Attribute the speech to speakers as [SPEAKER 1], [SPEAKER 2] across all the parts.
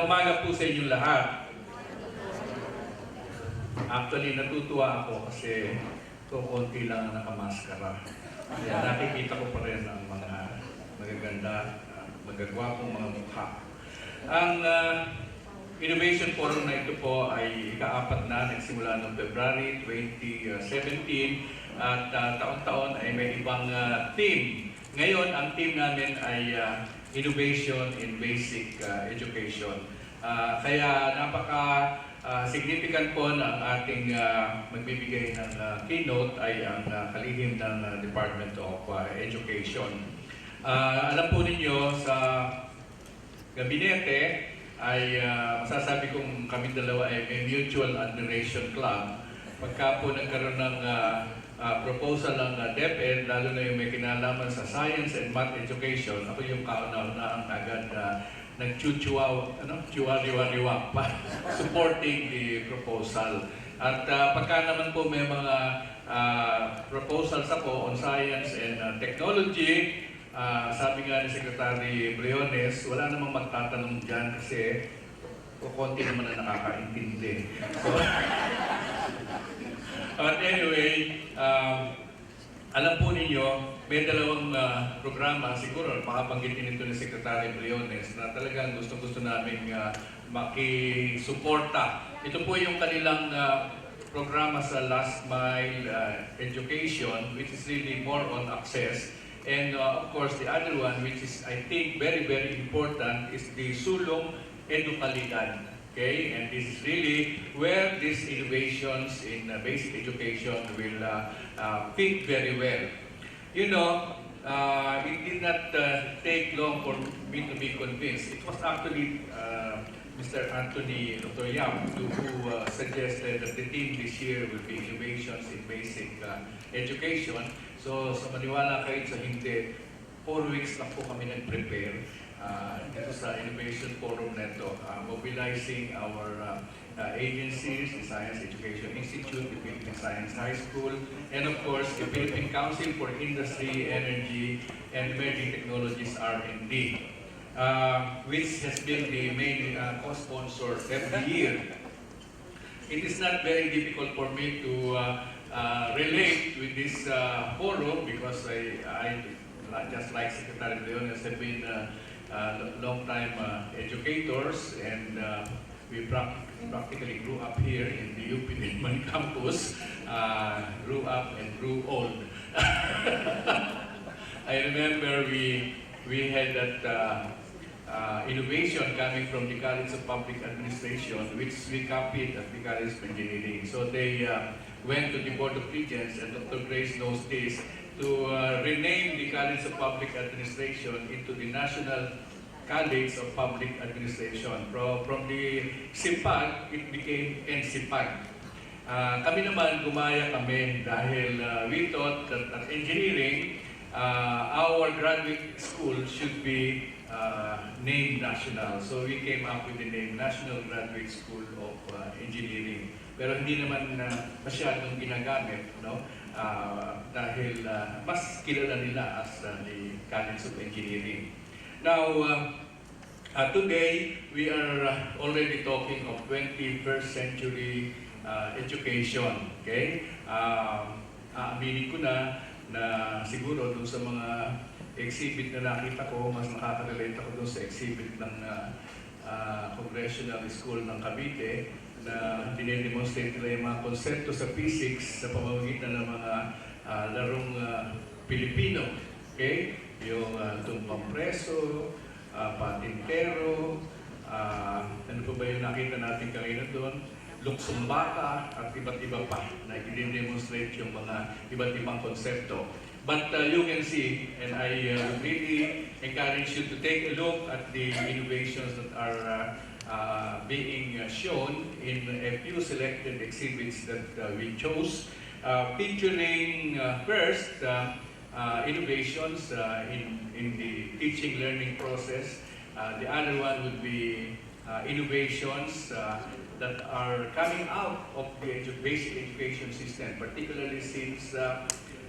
[SPEAKER 1] Umaga po sa inyong lahat. Actually, natutuwa ako kasi konti lang ang nakamaskara. Kaya nakikita ko pa rin ang mga magaganda, magagwapong mga mukha. Ang Innovation Forum na ito po ay ika-4 na, nagsimula noong February 2017 at taon-taon ay may ibang team. Ngayon, ang team namin ay Innovation in Basic Education. Kaya napaka-significant po na ang ating magbibigay ng keynote ay ang kalihim ng Department of Education. Alam po ninyo sa gabinete ay masasabi kong kami dalawa ay may mutual admiration club. Pagka po nagkaroon ng proposal ng DepEd, lalo na yung may kinalaman sa science and math education, ako yung kauna-una ang agad nagchuchuwa-riwa-riwa pa supporting the proposal. At pagka naman po may mga proposals ako on science and technology, sabi nga ni Secretary Briones, wala namang magtatanong dyan kasi kukunti naman na nakakaintindi. So, but anyway, alam po ninyo, may dalawang programa, siguro makabanggitin ito ni Secretary Briones na talagang gusto-gusto namin makisuporta. Ito po yung kanilang programa sa last mile education, which is really more on access. And of course, the other one, which is I think very, very important, is the sulong edukalidad. Okay, and this is really where these innovations in basic education will fit very well. You know, it did not take long for me to be convinced. It was actually Mr. Anthony Dr. Yam who suggested that the theme this year will be innovations in basic education. So, sa maniwala kayo sa hindi, 4 weeks lang po kami nag-prepare dito sa Innovation Forum neto, mobilizing our agencies, the Science Education Institute, the Philippine Science High School, and of course, the Philippine Council for Industry, Energy, and Emerging Technologies, R&D, which has been the main co-sponsor every year. It is not very difficult for me to relate with this forum because I just like Secretary Briones, have been long-time educators, and we practically grew up here in the UP DILIMAN campus, grew up and grew old. I remember we had that innovation coming from the College of Public Administration, which we copied at the College of Engineering. So they went to the Board of Regents, and Dr. Grace knows this, to rename the College of Public Administration into the National College of Public Administration. From the SIPAG, it became NSIPAG. Kami naman, gumaya kami dahil we thought that at engineering, our graduate school should be named national. So we came up with the name National Graduate School of Engineering. Pero hindi naman masyadong ginagamit, no? Dahil mas kilala nila as the College of Engineering. Now, today we are already talking of 21st century education. Okay? Aaminin ko na siguro dun sa mga exhibit na nakita ko, mas nakaka-relate ako dun sa exhibit ng Congressional School ng Cavite na dinedemonstrate nila yung mga konsepto sa physics sa pamamagitan ng mga larong Pilipino. Okay? Yung tumpang preso, patintero, ano pa ba yung nakita natin kanina doon? Luksong baka at iba't iba pa na i-demonstrate yung mga iba't ibang konsepto. But you can see, and I really encourage you to take a look at the innovations that are being shown in a few selected exhibits that we chose, featuring first innovations in the teaching learning process. The other one would be innovations that are coming out of the basic education system, particularly since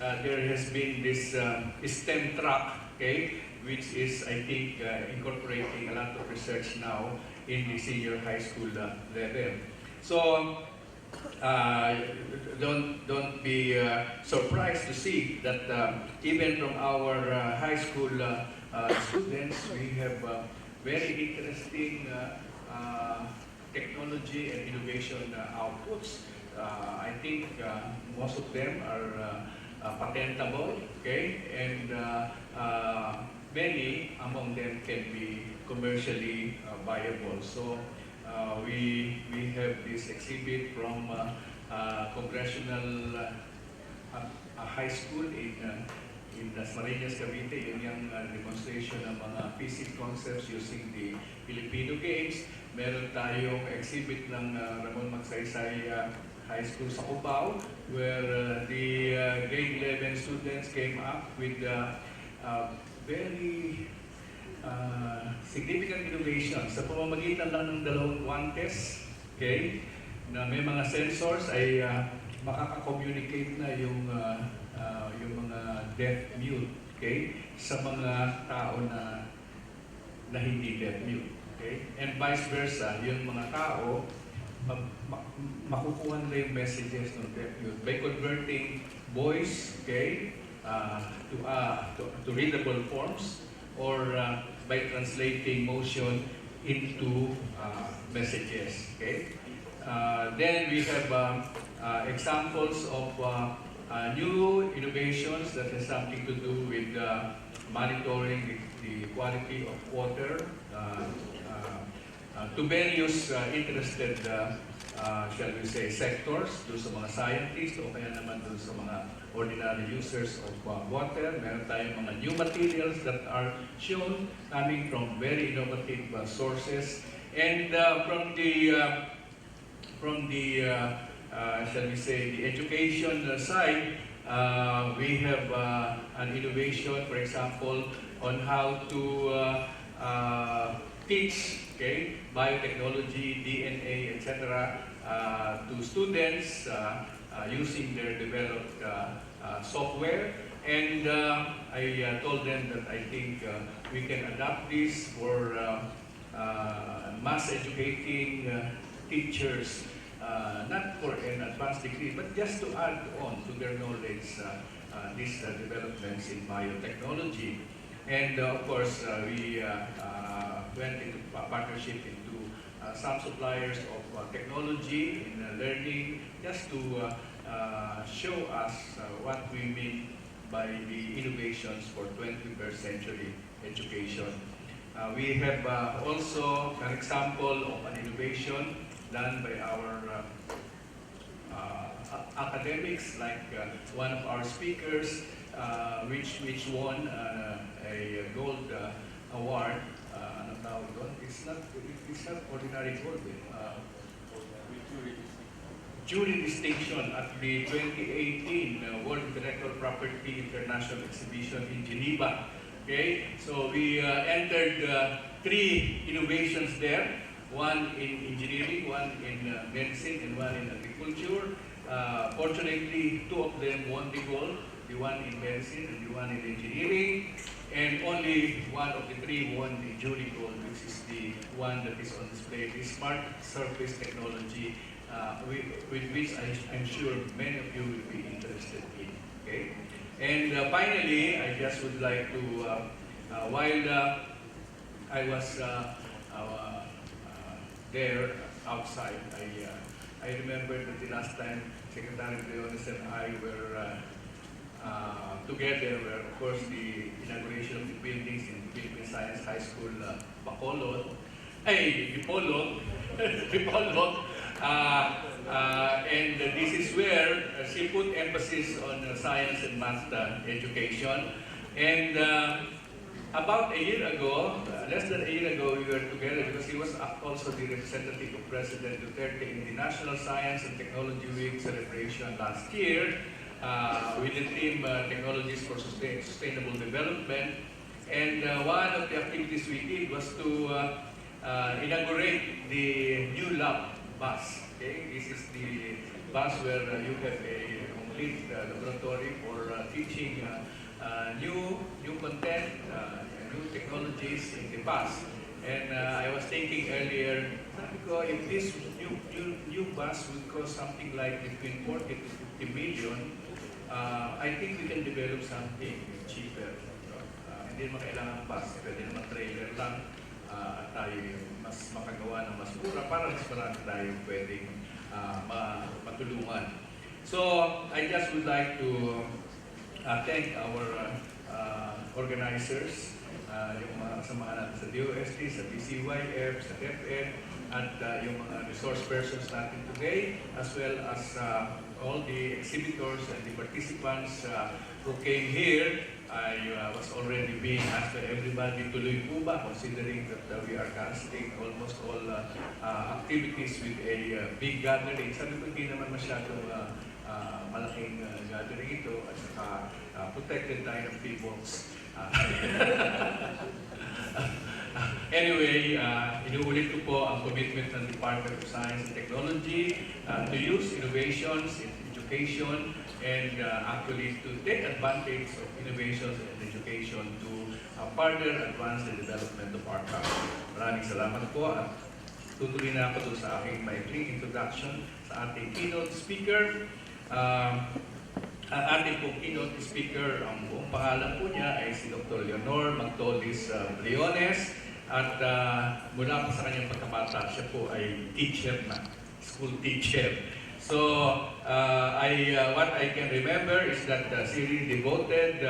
[SPEAKER 1] there has been this STEM track, okay, which is, I think, incorporating a lot of research now in the senior high school level. So, don't be surprised to see that even from our high school students, we have very interesting technology and innovation outputs. I think most of them are patentable, okay, and many among them can be commercially viable. So we have this exhibit from Congressional High School in Dasmariñas, Cavite. Yun yung demonstration ng mga PC concepts using the Filipino games. Meron tayong exhibit ng Ramon Magsaysay High School sa Cubao, where the grade 11 students came up with very significant innovation sa pamamagitan lang ng dalawang guantes, okay, na may mga sensors ay makaka-communicate na yung mga deaf-mute, okay, sa mga tao na hindi deaf-mute, okay, and vice versa, yung mga tao makukuha nila yung messages ng deaf-mute by converting voice, okay, to readable forms, or by translating motion into messages. Okay. Then we have examples of new innovations that has something to do with monitoring the quality of water to various interested, shall we say, sectors, doon sa mga scientists o kaya naman doon sa mga ordinary users of water. Meron tayong mga new materials that are shown coming from very innovative sources. And from the shall we say, the education side, we have an innovation, for example, on how to teach, okay, biotechnology, DNA, etc., to students using their developed software. And I told them that I think we can adapt this for mass educating teachers, not for an advanced degree, but just to add on to their knowledge these developments in biotechnology. And of course, we went into partnership into some suppliers of technology in learning, just to show us what we mean by the innovations for 21st century education. We have also an example of an innovation done by our academics, like one of our speakers, which won a gold award. It's not ordinary gold. Jury distinction at the 2018 World Intellectual Property International Exhibition in Geneva. Okay, so we entered 3 innovations there. One in engineering, one in medicine, and one in agriculture. Fortunately, 2 of them won the gold, the one in medicine and the one in engineering. And only one of the 3 won the jury gold, which is the one that is on display, the smart surface technology, with which I'm sure many of you will be interested in. Okay? And finally, I just would like to, while I was there outside, I remember that the last time Secretary Leones and I were together, where of course the inauguration of the buildings in the Philippine Science High School, Bacolod, Dipolog, and this is where she put emphasis on science and math education. And about a year ago, less than a year ago, we were together because he was also the representative of President Duterte in the National Science and Technology Week celebration last year, with the theme Technologies for Sustainable Development. And one of the activities we did was to inaugurate the new lab bus. Okay? This is the bus where you have a complete laboratory for teaching new content, new technologies in the past. And I was thinking earlier, sabi ko, if this new bus would cost something like between 40 to 50 million, I think we can develop something cheaper. Hindi naman kailangan bus, pwede naman trailer lang at tayo mas makagawa ng mas mura para mas marami tayo pwedeng matulungan. So, I just would like to thank our organizers, yung mga kasamahan natin sa DOST, sa PCIEERD, sa DepEd, at yung mga resource persons natin today, as well as all the exhibitors and the participants who came here. I was already being asked by everybody, tuloy po ba, considering that we are canceling almost all activities with a big gathering. Sabi ko, hindi naman masyadong malaking gathering ito, at saka protected tayo ng PHIVOLCS. Anyway, inuulit ko po ang commitment ng Department of Science and Technology to use innovations in education and actually to take advantage of innovations and education to further advance the development of our country. Maraming salamat po at tutuloy na ako sa aking maikling introduction sa ating keynote speaker. Ang ating pong keynote speaker, ang buong pangalan po niya ay si Dr. Leonor Magtolis Briones, at mula pa sa kanyang pagkabata, siya po ay teacher na, school teacher. So, what I can remember is that she really devoted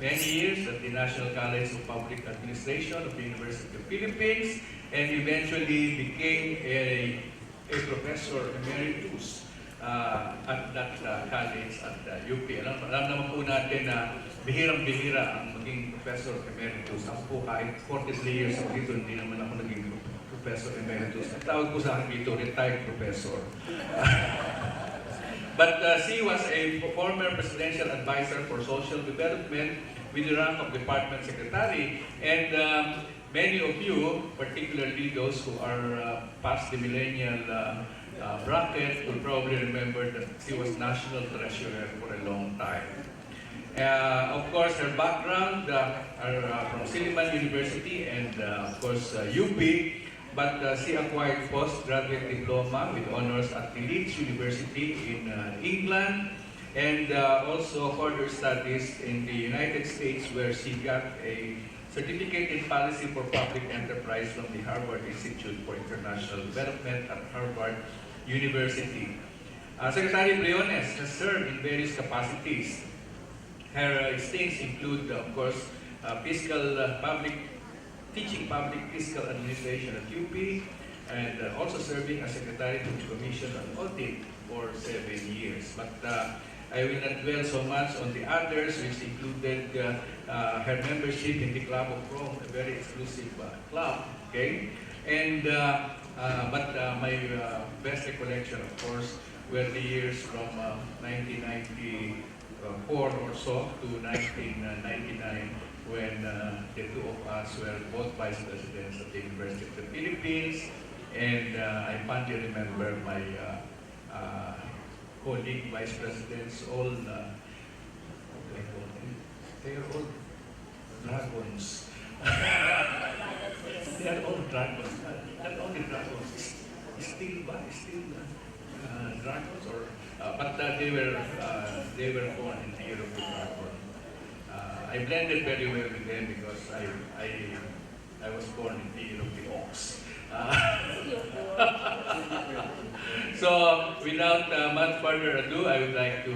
[SPEAKER 1] many years at the National College of Public Administration of the University of the Philippines, and eventually became a professor emeritus at that college at UP. Alam naman po natin na bihirang-bihira ang maging professor emeritus. Ako po kahit 43 years ako dito, hindi naman ako naging professor emeritus. Ang tawag po sa akin dito, retired professor. But she was a former presidential advisor for social development with the rank of department secretary. And many of you, particularly those who are past the millennial bracket, will probably remember that she was national treasurer for a long time. Of course, her background are from DILIMAN University and of course UP, but she acquired postgraduate diploma with honors at the Leeds University in England, and also further studies in the United States, where she got a certificate in policy for public enterprise from the Harvard Institute for International Development at Harvard University. Secretary Briones has served in various capacities. Her stints include, of course, teaching public fiscal administration at UP, and also serving as Secretary to the Commission on Audit for 7 years. But I will not dwell so much on the others, which included her membership in the Club of Rome, a very exclusive club. Okay, and but my best recollection, of course, were the years from 1994 or so to 1999, when the two of us were both vice presidents of the University of the Philippines, and I fondly remember my colleague vice presidents, all they are all dragons. They are all dragons. Not only dragons, still dragons, or but they were born in the year of the dragon. I blended very well with them because I was born in the year of the ox. So, without much further ado, I would like to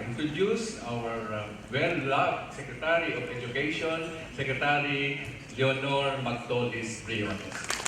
[SPEAKER 1] introduce our well-loved Secretary of Education, Secretary Leonor Magtolis Briones.